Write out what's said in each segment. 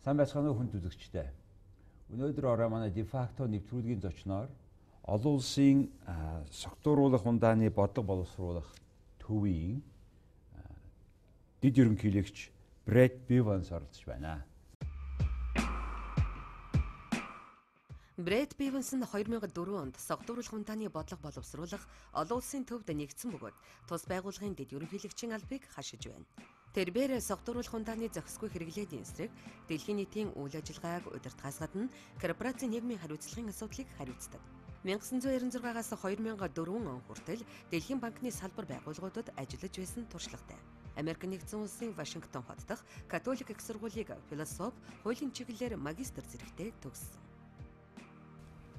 Сайн байцгаана уу хүнд үзэгчтэй. Өнөөдөр ороо манай дефакто нэвтрүүлгийн зочноор олон улсын Согтууруулах ундааны бодлого боловсруулах төвийн дэд ерөнхийлөгч Брэт Биванс оролцож байна. Брэт Биванс нь 2004 онд Согтууруулах ундааны бодлого боловсруулах олон улсын төвд нэгдсэн бөгөөд тус байгууллагын дэд ерөнхийлөгчийн албыг хашиж байна. Тэрбээр Согтууруулах ундааны зохисгүй хэрэглээний эсрэг дэлхийн нийтийн үйл ажиллагааг удирдахаас гадна корпорацийн нийгмийн хариуцлагын асуудлыг хариуцдаг. 1996-аас 2004 он хүртэл Дэлхийн банкны салбар байгууллагуудад ажиллаж байсан туршлагатай. Америк нэгдсэн улсын Вашингтон хот дахь католик их сургуулийг философи, хуулийн чиглэлээр магистр зэрэгтэй төгссөн.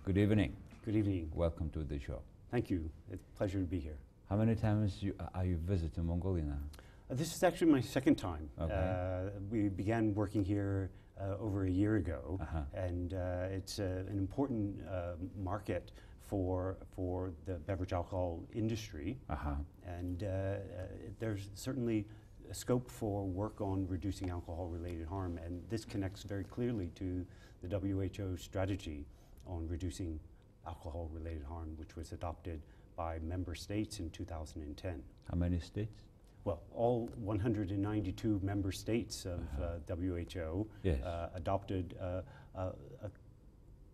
Good evening. Good evening. Welcome to the show. Thank you. It's a pleasure to be here. How many times are you visiting Mongolia now? This is actually my second time. Okay. We began working here over a year ago, and it's an important market for the beverage alcohol industry. And there's certainly a scope for work on reducing alcohol-related harm, and this connects very clearly to the WHO strategy on reducing alcohol-related harm, which was adopted by member states in 2010. How many states? Well, all 192 member states of WHO adopted a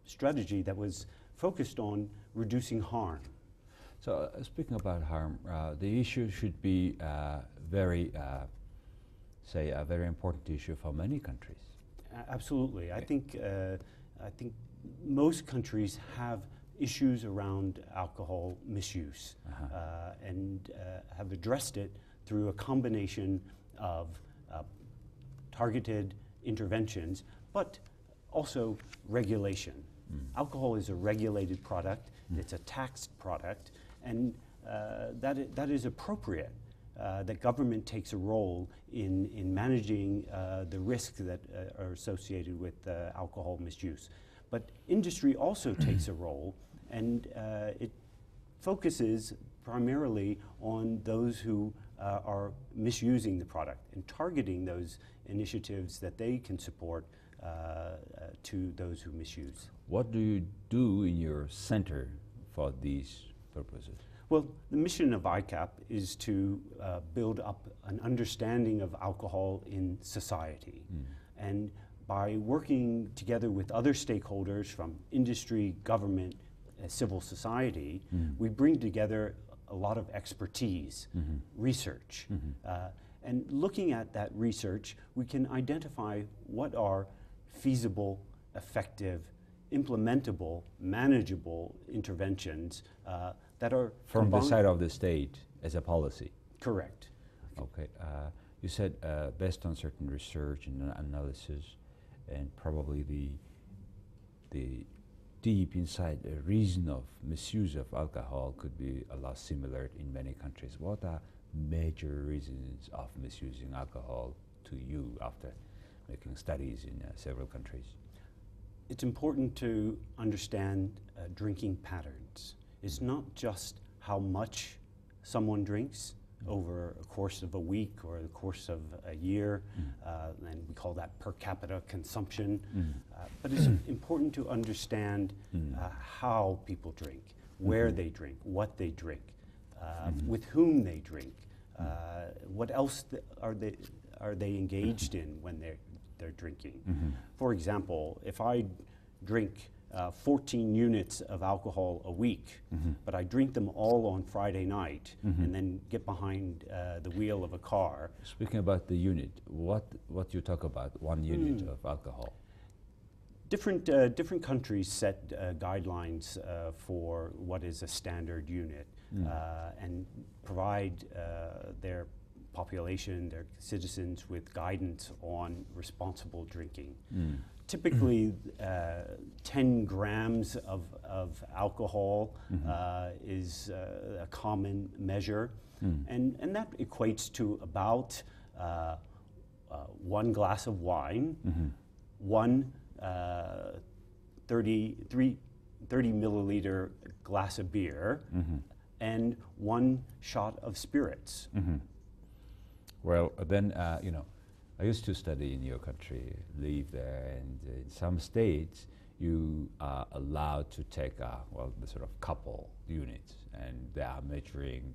strategy that was focused on reducing harm. So speaking about harm, the issue should be very important issue for many countries. Absolutely. I think most countries have issues around alcohol misuse and have addressed it through a combination of targeted interventions, but also regulation. Alcohol is a regulated product, it's a taxed product, and that is appropriate. That government takes a role in managing the risks that are associated with alcohol misuse. But industry also takes a role, and it focuses primarily on those who are misusing the product and targeting those initiatives that they can support to those who misuse. What do you do in your center for these purposes? Well, the mission of ICAP is to build up an understanding of alcohol in society. And by working together with other stakeholders from industry, government, civil society, we bring together a lot of expertise, research. And looking at that research, we can identify what are feasible, effective, implementable, manageable interventions that are from the side of the state as a policy. Correct. Okay. You said based on certain research and analysis, and probably the deep inside the reason of misuse of alcohol could be a lot similar in many countries. What are major reasons of misusing alcohol to you after making studies in several countries? It's important to understand drinking patterns. It's not just how much someone drinks over a course of a week or the course of a year, and we call that per capita consumption. But it's important to understand how people drink, where they drink, what they drink, with whom they drink, what else are they engaged in when they're drinking. For example, if I drink 14 units of alcohol a week, but I drink them all on Friday night and then get behind the wheel of a car. Speaking about the unit, what you talk about, 1 unit of alcohol? Different countries set guidelines for what is a standard unit and provide their population, their citizens with guidance on responsible drinking. Typically, 10 grams of alcohol is a common measure, and that equates to about 1 glass of wine, one 30 milliliter glass of beer, and 1 shot of spirits. Well, then, I used to study in your country, live there, and in some states you are allowed to take the sort of couple units, and they are measuring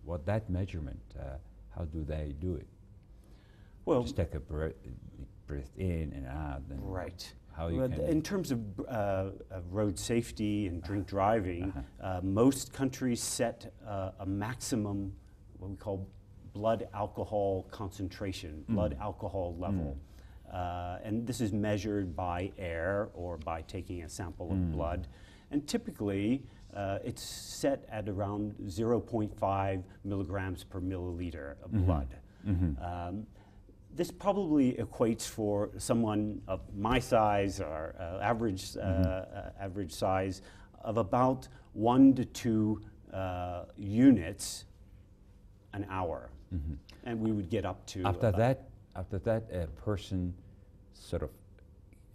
what that measurement. How do they do it? Well, just take a breath in and out. And right. How you can in terms of road safety and drink driving, most countries set a maximum, what we call blood alcohol concentration, blood alcohol level. And this is measured by air or by taking a sample of blood. And typically, it's set at around 0.5 milligrams per milliliter of blood. This probably equates for someone of my size or average size of about 1 to 2 units an hour. And we would get up to... After that, a person sort of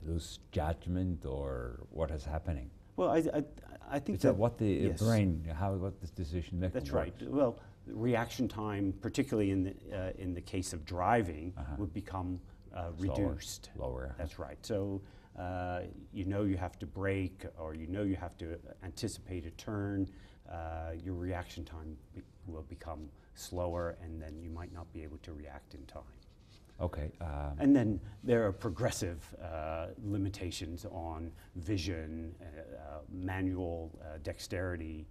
lose judgment, or what is happening? Well, I think it's what the yes. brain, what this decision making That's right. works. Well, reaction time, particularly in the case of driving, would become reduced. Lower. That's right. So you have to brake, or you have to anticipate a turn. Your reaction time will become slower, and then you might not be able to react in time. Okay. And then there are progressive limitations on vision, manual dexterity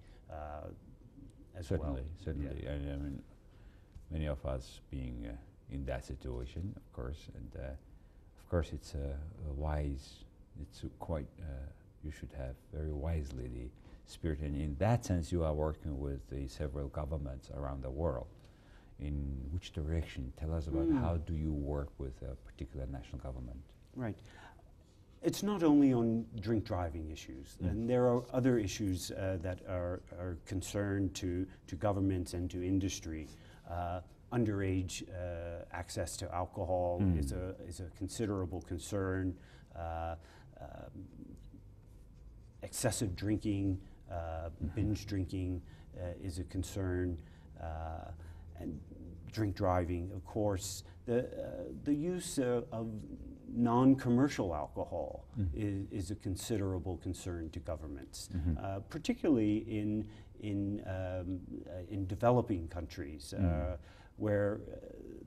as well. Certainly. Yeah. I mean, many of us being in that situation, of course, and of course it's wise. It's quite. You should have very wisely the spirit, and in that sense, you are working with the several governments around the world. In which direction? Tell us about how do you work with a particular national government? Right. It's not only on drink driving issues, and there are other issues that are concerned to governments and to industry. Underage access to alcohol is a considerable concern. Excessive drinking, binge drinking is a concern. And drink driving, of course, the use of non-commercial alcohol is a considerable concern to governments, particularly in developing countries, where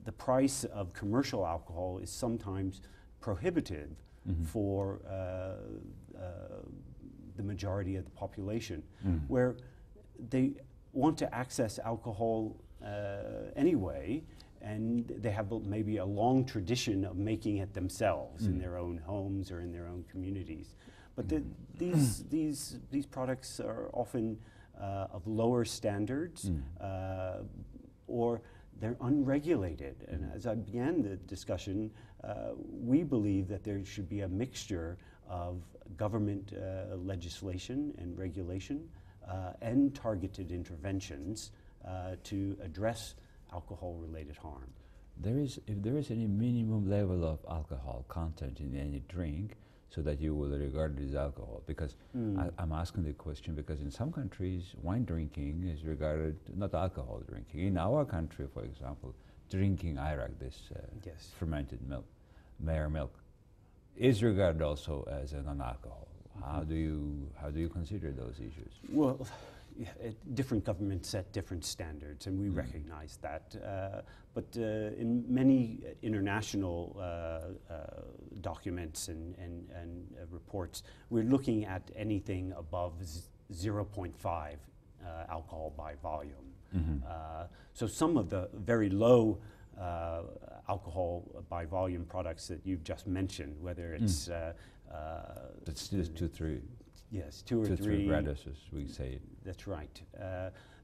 the price of commercial alcohol is sometimes prohibitive for the majority of the population, where they want to access alcohol anyway, and they have maybe a long tradition of making it themselves in their own homes or in their own communities. But these products are often of lower standards, or they're unregulated. And as I began the discussion, we believe that there should be a mixture of government legislation and regulation and targeted interventions to address alcohol-related harm. If there is any minimum level of alcohol content in any drink, so that you will regard it as alcohol, because I'm asking the question because in some countries, wine drinking is regarded not alcohol drinking. In our country, for example, drinking Iraq, this fermented milk, mare milk, is regarded also as a non-alcohol. How do you consider those issues? Well, different governments set different standards, and we recognize that. But in many international documents and reports, we're looking at anything above 0.5 alcohol by volume. So some of the very low alcohol by volume products that you've just mentioned, whether it's it's just 2-3. Yes, 2 or 3 Grados, as we say. That's right.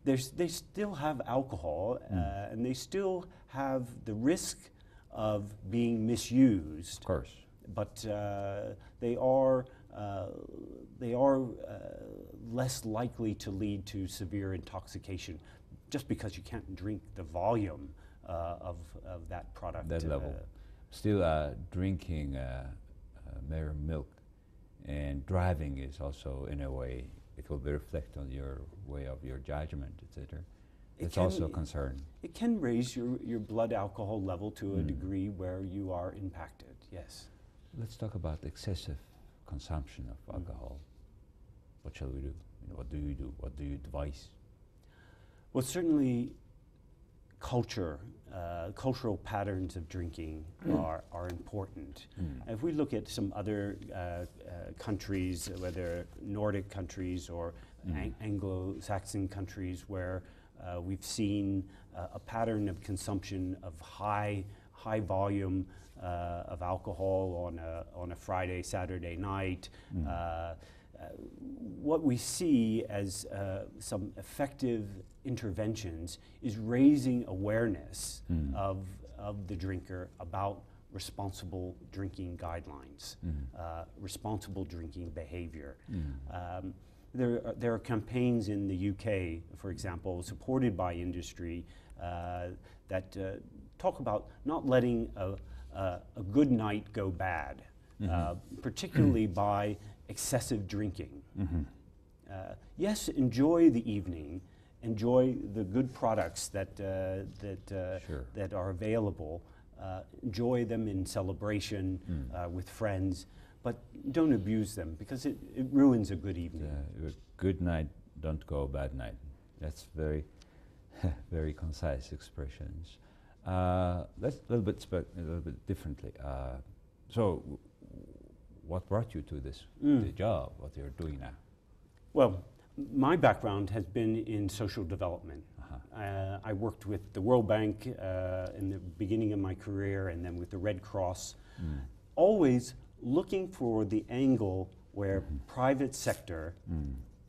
They still have alcohol, and they still have the risk of being misused. Of course. But they are less likely to lead to severe intoxication, just because you can't drink the volume of that product. That level. Still, drinking mare milk and driving is also, in a way, it will be reflect on your way of your judgment, etc. It's also a concern. It can raise your blood alcohol level to a degree where you are impacted, yes. Let's talk about excessive consumption of alcohol. What shall we do? What do you do? What do you advise? Well, certainly cultural patterns of drinking are important. If we look at some other countries, whether Nordic countries or Anglo-Saxon countries, where we've seen a pattern of consumption of high volume of alcohol on a Friday, Saturday night, what we see as some effective interventions is raising awareness of the drinker about responsible drinking guidelines, responsible drinking behavior. There are campaigns in the UK, for example, supported by industry that talk about not letting a good night go bad, particularly by excessive drinking. Yes, enjoy the evening, enjoy the good products that are available, enjoy them in celebration with friends, but don't abuse them because it ruins a good evening. A good night, don't go a bad night. That's very, very concise expressions. Let's a little bit differently. So, what brought you to this the job? What you're doing now? Well, my background has been in social development. I worked with the World Bank in the beginning of my career, and then with the Red Cross. Always looking for the angle where private sector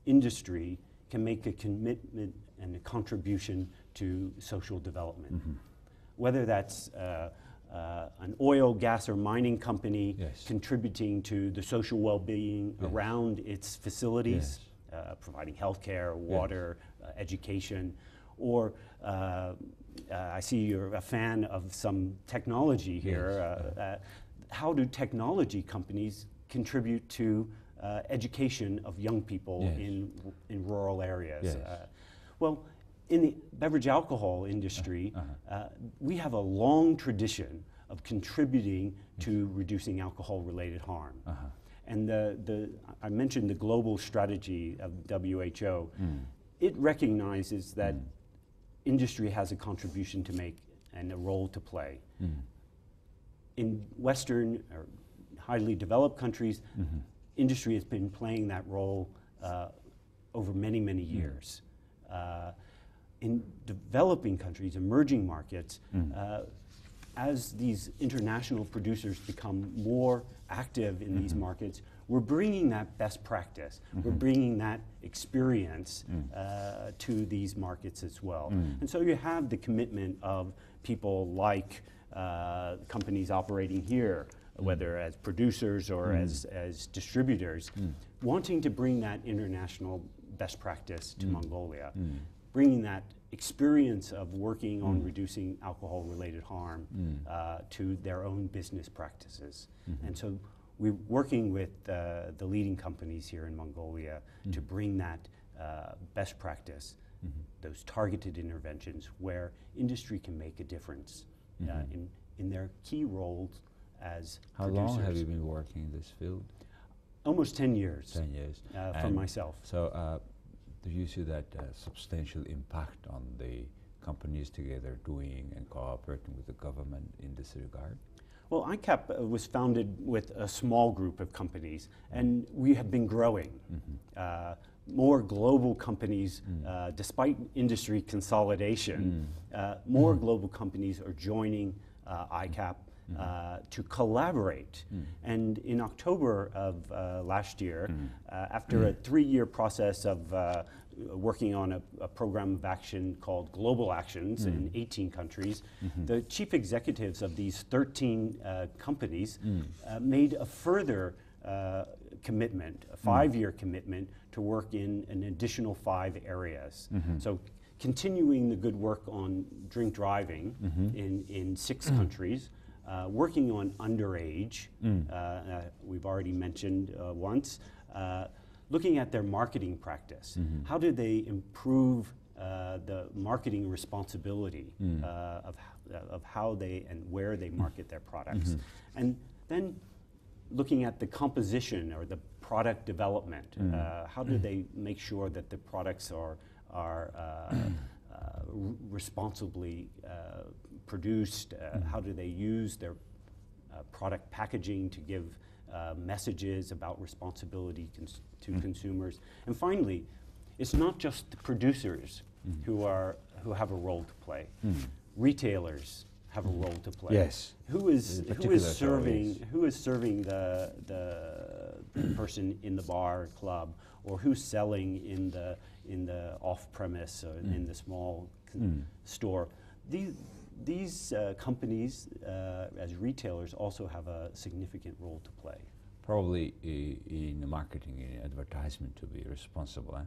industry can make a commitment and a contribution to social development. Whether that's an oil, gas, or mining company contributing to the social well-being around its facilities, providing healthcare, water, education, or I see you're a fan of some technology here. How do technology companies contribute to education of young people in rural areas? Well, in the beverage alcohol industry, we have a long tradition of contributing to reducing alcohol-related harm. And I mentioned the global strategy of WHO. It recognizes that industry has a contribution to make and a role to play. In Western or highly developed countries, industry has been playing that role over many, many years. In developing countries, emerging markets, as these international producers become more active in these markets, we're bringing that best practice, we're bringing that experience to these markets as well. And so you have the commitment of people like companies operating here, whether as producers or as distributors, wanting to bring that international best practice to Mongolia, bringing that experience of working on reducing alcohol-related harm to their own business practices. And so we're working with the leading companies here in Mongolia to bring that best practice, those targeted interventions where industry can make a difference in their key roles as producers. How long have you been working in this field? Almost 10 years. 10 years. For myself. So do you see that substantial impact on the companies together doing and cooperating with the government in this regard? Well, ICAP was founded with a small group of companies, and we have been growing. More global companies, despite industry consolidation, more global companies are joining ICAP to collaborate. And in October of last year, after a 3-year process of working on a program of action called Global Actions in 18 countries, the chief executives of these 13 companies made a further commitment, a 5-year commitment to work in an additional 5 areas. So continuing the good work on drink driving in 6 countries, working on underage, we've already mentioned once, looking at their marketing practice. How do they improve the marketing responsibility of how they and where they market their products. And then looking at the composition or the product development, how do they make sure that the products are responsibly produced? How do they use their product packaging to give messages about responsibility to consumers? And finally, it's not just the producers who have a role to play. Retailers have a role to play. Yes. Who is serving the person in the bar club, or who's selling in the off-premise or in the small store? These companies, as retailers, also have a significant role to play. Probably in marketing, in advertisement, to be responsible.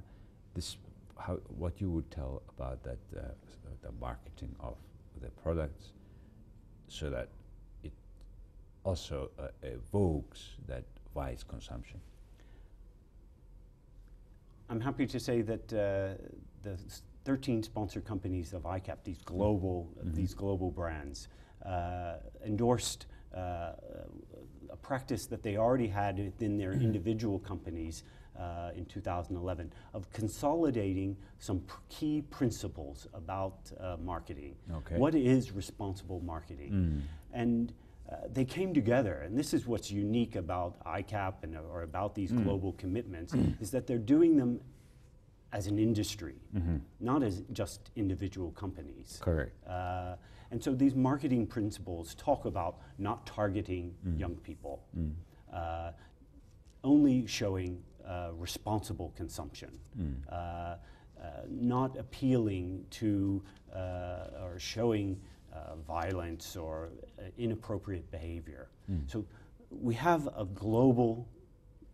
What you would tell about that, the marketing of the products, so that it also evokes that wise consumption. I'm happy to say that the 13 sponsor companies of ICAP, these global brands, endorsed a practice that they already had within their individual companies in 2011 of consolidating some key principles about marketing. Okay. What is responsible marketing? And they came together, and this is what's unique about ICAP or about these global commitments, is that they're doing them as an industry, not as just individual companies. Correct. And so these marketing principles talk about not targeting young people, only showing responsible consumption, not appealing to or showing violence or inappropriate behavior. So we have a global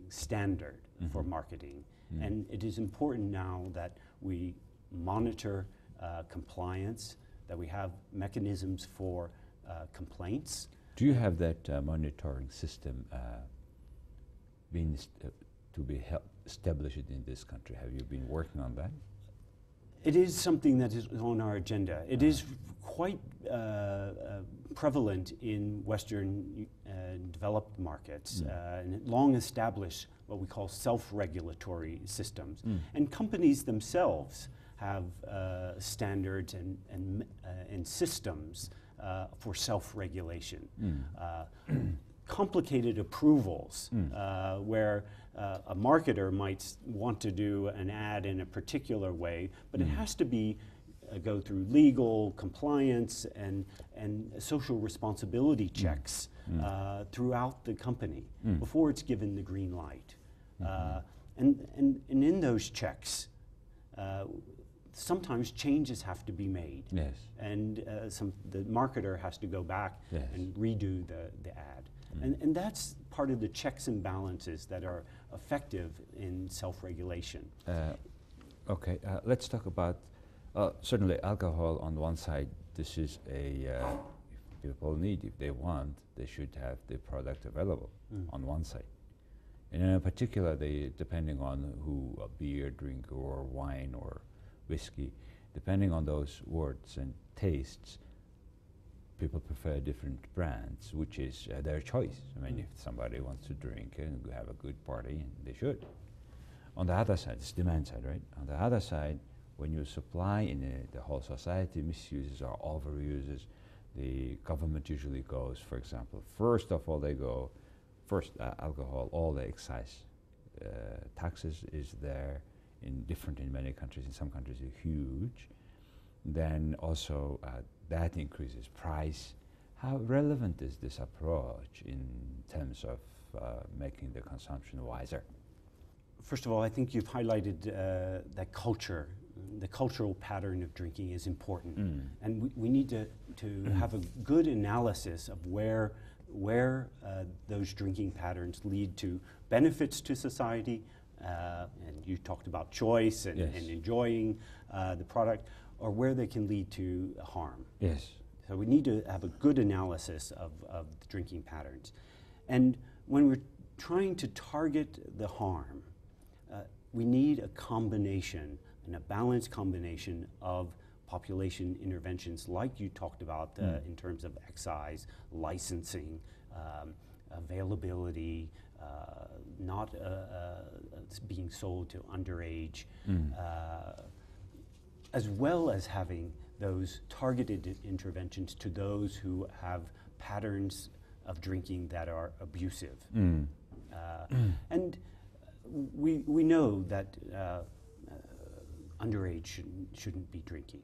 standard for marketing, and it is important now that we monitor compliance, that we have mechanisms for complaints. Do you have that monitoring system being to be established in this country? Have you been working on that? It is something that is on our agenda. It is quite prevalent in Western developed markets, and long established what we call self-regulatory systems. And companies themselves have standards and systems for self-regulation. Complicated approvals where a marketer might want to do an ad in a particular way, but it has to be go through legal compliance and social responsibility checks throughout the company before it's given the green light. And in those checks, sometimes changes have to be made. Yes. And the marketer has to go back and redo the ad. And that's part of the checks and balances that are effective in self-regulation. Okay, let's talk about certainly alcohol on one side. This is if people need, if they want, they should have the product available on one side. And in particular, depending on who, a beer drinker or wine or whiskey, depending on those words and tastes, people prefer different brands, which is their choice. I mean, if somebody wants to drink and have a good party, they should. On the other side, it's demand side, right? On the other side, when you supply in the whole society misuses or overuses, the government usually goes, for example, first of all, they go, alcohol, all the excise taxes is there in many countries. In some countries, it's huge. Then also that increases price. How relevant is this approach in terms of making the consumption wiser? First of all, I think you've highlighted that culture. The cultural pattern of drinking is important. And we need to have a good analysis of where those drinking patterns lead to benefits to society, and you talked about choice and enjoying the product, or where they can lead to harm. Yes. So we need to have a good analysis of the drinking patterns. And when we're trying to target the harm, we need a combination and a balanced combination of population interventions like you talked about in terms of excise, licensing, availability, not being sold to underage, as well as having those targeted interventions to those who have patterns of drinking that are abusive. And we know that underage shouldn't be drinking,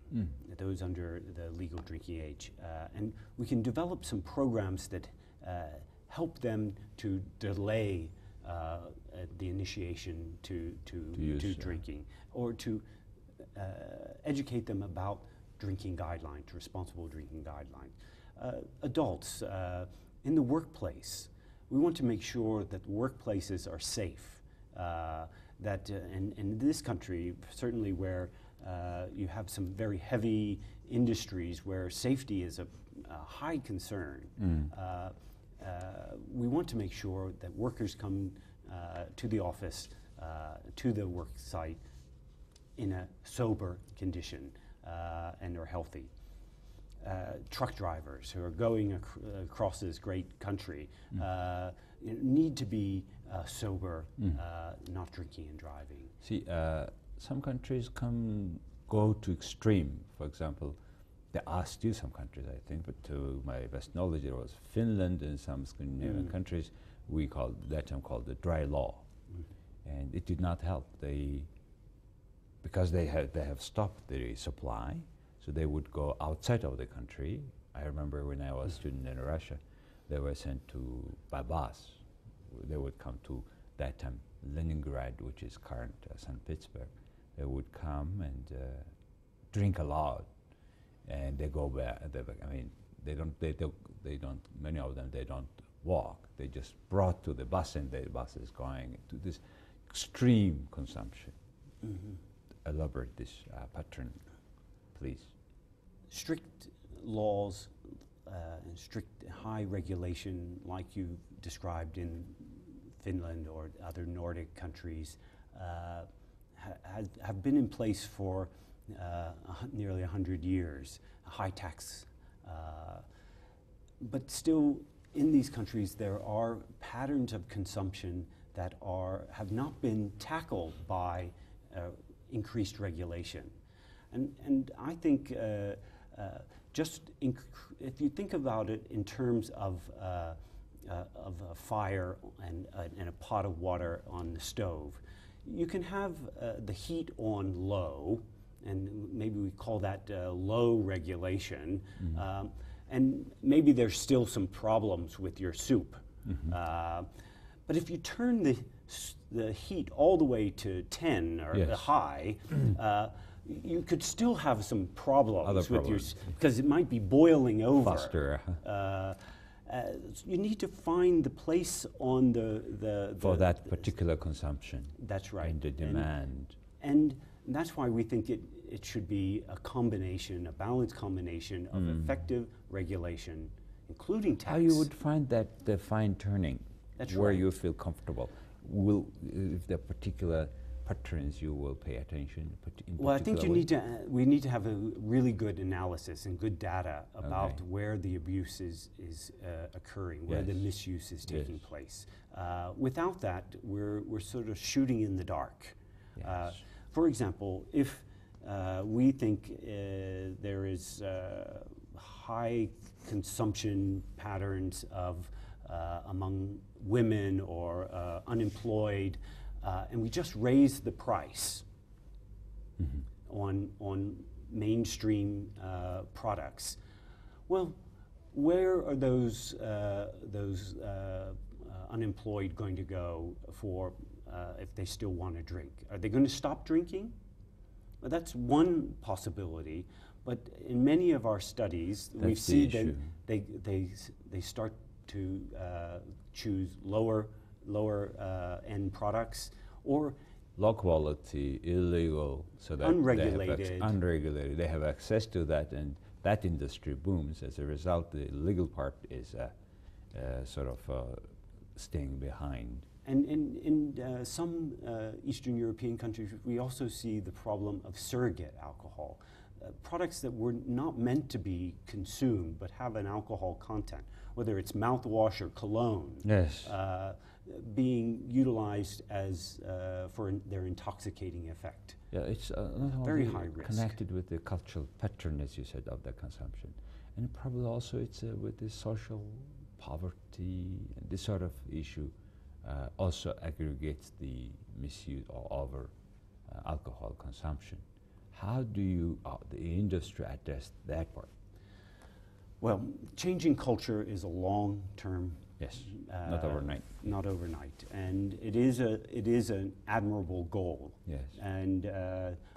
those under the legal drinking age. And we can develop some programs that help them to delay the initiation to drinking, or to educate them about drinking guidelines, responsible drinking guidelines. Adults in the workplace, we want to make sure that workplaces are safe. That in this country, certainly where you have some very heavy industries where safety is a high concern, we want to make sure that workers come to the office, to the work site in a sober condition and are healthy. Truck drivers who are going across this great country need to be sober, not drinking and driving. See, some countries go to extreme. For example, there are still some countries, I think, but to my best knowledge, it was Finland and some Scandinavian countries. We called that time called the dry law, and it did not help. Because they have stopped the supply, so they would go outside of the country. I remember when I was a student in Russia, they were sent to by bus. They would come to that time Leningrad, which is current St. Petersburg. They would come and drink a lot, and they go back. I mean, they don't. Many of them they don't walk. They just brought to the bus, and the bus is going to this extreme consumption. Elaborate this pattern, please. Strict laws and strict high regulation, like you described in Finland or other Nordic countries, have been in place for nearly 100 years. High tax, but still in these countries there are patterns of consumption that have not been tackled by increased regulation. And I think if you think about it in terms of a fire and a pot of water on the stove, you can have the heat on low, and maybe we call that low regulation, and maybe there's still some problems with your soup. But if you turn the heat all the way to 10 or the high, you could still have some problems with your, because it might be boiling over. Faster. You need to find the place on the for that particular consumption. That's right. And the demand. And that's why we think it should be a combination, a balanced combination of effective regulation, including tax. How you would find that the fine tuning? That's where right. you feel comfortable. If there are particular patterns you will pay attention. Well, I think we need to have a really good analysis and good data about where the abuse is occurring, where the misuse is taking place. Without that, we're sort of shooting in the dark. For example, if we think there is high consumption patterns of among women or unemployed, and we just raise the price on mainstream products. Well, where are those unemployed going to go for if they still want to drink? Are they going to stop drinking? Well, that's one possibility. But in many of our studies, we see that they start to choose lower end products, or low quality, illegal, so that unregulated. They have access to that, and that industry booms. As a result, the legal part is sort of staying behind. And in some Eastern European countries, we also see the problem of surrogate alcohol. Products that were not meant to be consumed but have an alcohol content, whether it's mouthwash or cologne, Yes. being utilized as for their intoxicating effect. Yeah, it's not Very only high risk. connected with the cultural pattern, as you said, of the consumption, and probably also it's with the social poverty, and this sort of issue also aggregates the misuse or over alcohol consumption. How do you, the industry, address that part? Well, changing culture is a long-term. Yes, not overnight. Not overnight, and it is an admirable goal. Yes. And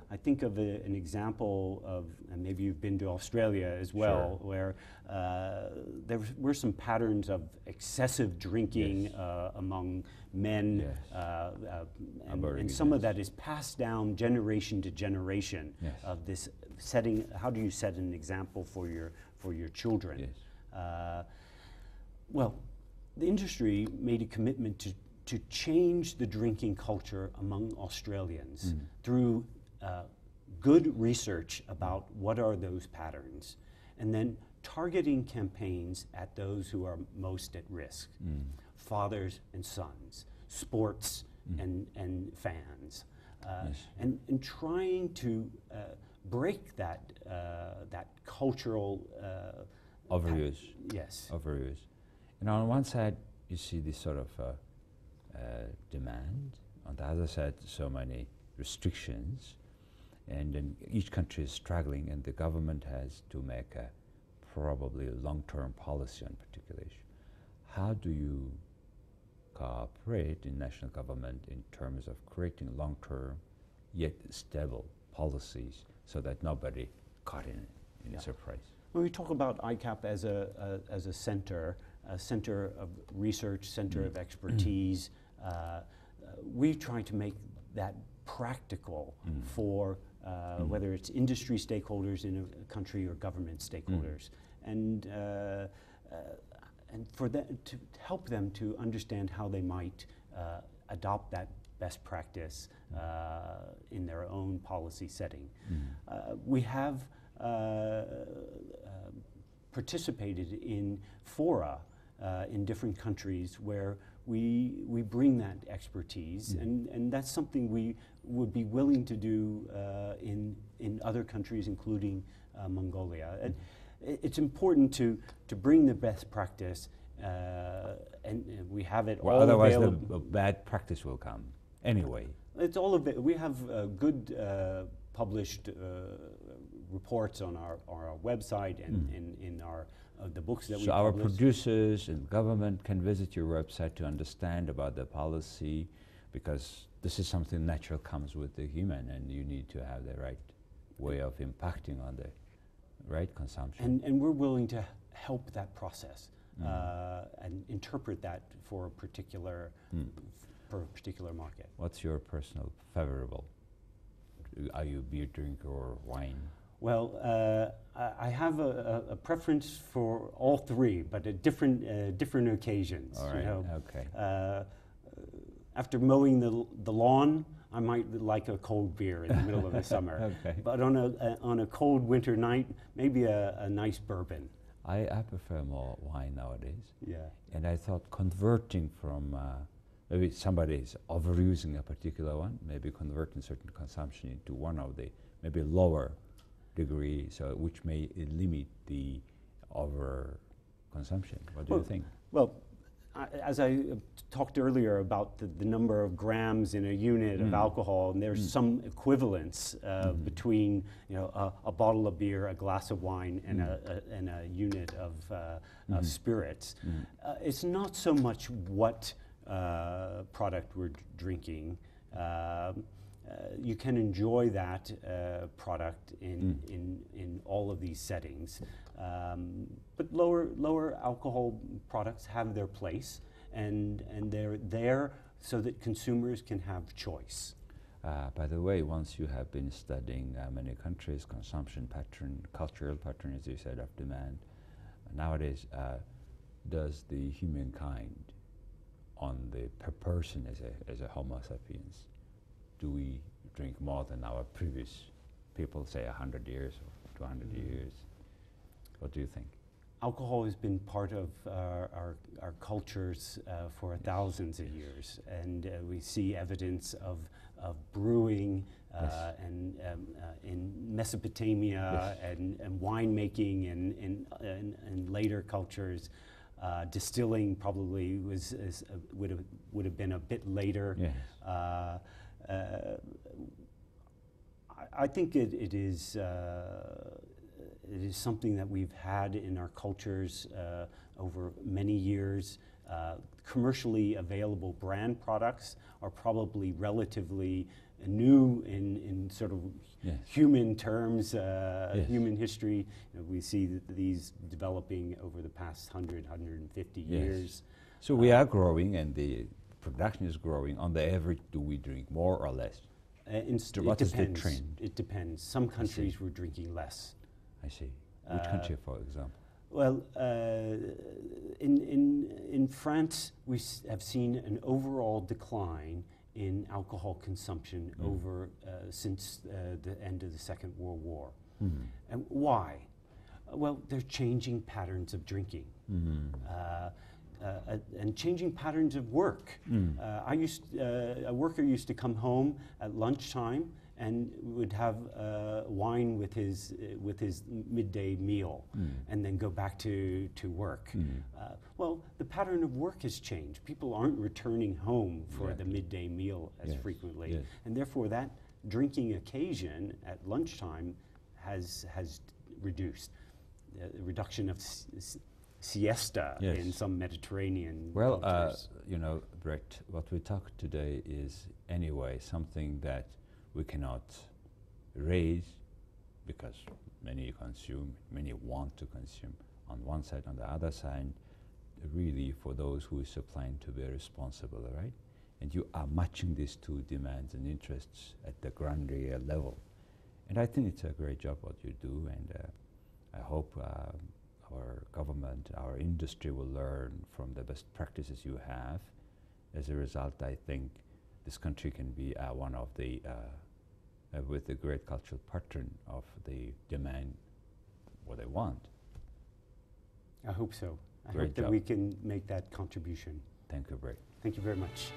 I think of an example of, and maybe you've been to Australia as well, Sure. where there were some patterns of excessive drinking Yes. among men, Yes. and some of that is passed down generation to generation. Yes. Of this setting. How do you set an example for your children? Yes. Well, the industry made a commitment to change the drinking culture among Australians through good research about what are those patterns, and then targeting campaigns at those who are most at risk, fathers and sons, sports and fans, Yes. and trying to break that cultural Overuse. yes. Overuse. And on one side, you see this sort of demand. On the other side, so many restrictions. And then each country is struggling, and the government has to make a probably long-term policy on particular issue. How do you cooperate in national government in terms of creating long-term yet stable policies so that nobody caught in a surprise? When we talk about ICAP as a center of research, center of expertise, we try to make that practical for whether it's industry stakeholders in a country or government stakeholders, and for them to help them to understand how they might adopt that best practice in their own policy setting. We have participated in fora in different countries where we bring that expertise, and that's something we would be willing to do in other countries, including Mongolia. And it's important to bring the best practice, and we have it all otherwise available. the bad practice will come anyway. It's all of it. We have good published reports on our website and in our the books that we So our publish. producers and government can visit your website to understand about the policy, because this is something natural comes with the human, and you need to have the right way of impacting on the right consumption. And we're willing to help that process and interpret that for a particular market. What's your personal favorable? Are you a beer drinker or wine? Well, I have a preference for all three, but at different occasions. All right. You know. Okay. After mowing the lawn, I might like a cold beer in the middle of the summer. Okay. But on a cold winter night, maybe a nice bourbon. I prefer more wine nowadays. Yeah. And I thought converting from maybe somebody is overusing a particular one, maybe converting certain consumption into one of the maybe lower degree, so which may limit the over consumption. What do you think? Well, as I talked earlier about the number of grams in a unit of alcohol, and there's some equivalence between a bottle of beer, a glass of wine, and a unit of spirits. It's not so much what product we're drinking. You can enjoy that product in all of these settings, but lower alcohol products have their place, and they're there so that consumers can have choice. By the way, once you have been studying many countries' consumption pattern, cultural pattern, as you said, of demand, nowadays, does the humankind on the per person as a Homo sapiens. Do we drink more than our previous people, say 100 years or 200 years? What do you think? Alcohol has been part of our cultures for thousands of years, and we see evidence of brewing and in Mesopotamia and winemaking and later cultures. Distilling probably would have been a bit later. Yes. I think it is something that we've had in our cultures over many years. Commercially available brand products are probably relatively new in sort of human terms, human history. We see these developing over the past 150 years. So we are growing, and the production is growing. On the average, do we drink more or less? What is the trend? It depends. Some countries were drinking less. I see. Which country, for example? Well, in France, we have seen an overall decline in alcohol consumption over since the end of the Second World War. And why? Well, they're changing patterns of drinking. And changing patterns of work. A worker used to come home at lunchtime and would have wine with his midday meal, and then go back to work. Well, the pattern of work has changed. People aren't returning home for the midday meal as frequently, and therefore that drinking occasion at lunchtime has reduced. Reduction of siesta in some Mediterranean cultures. You know, Brett, what we talk today is anyway something that we cannot raise because many consume, many want to consume on one side. On the other side, really for those who are supplying to be responsible, right? And you are matching these two demands and interests at the granular level. And I think it's a great job what you do, and I hope our government, our industry will learn from the best practices you have. As a result, I think this country can be one of the, with the great cultural pattern of the demand what they want. I hope so. I hope that we can make that contribution. Thank you, Brett. Thank you very much.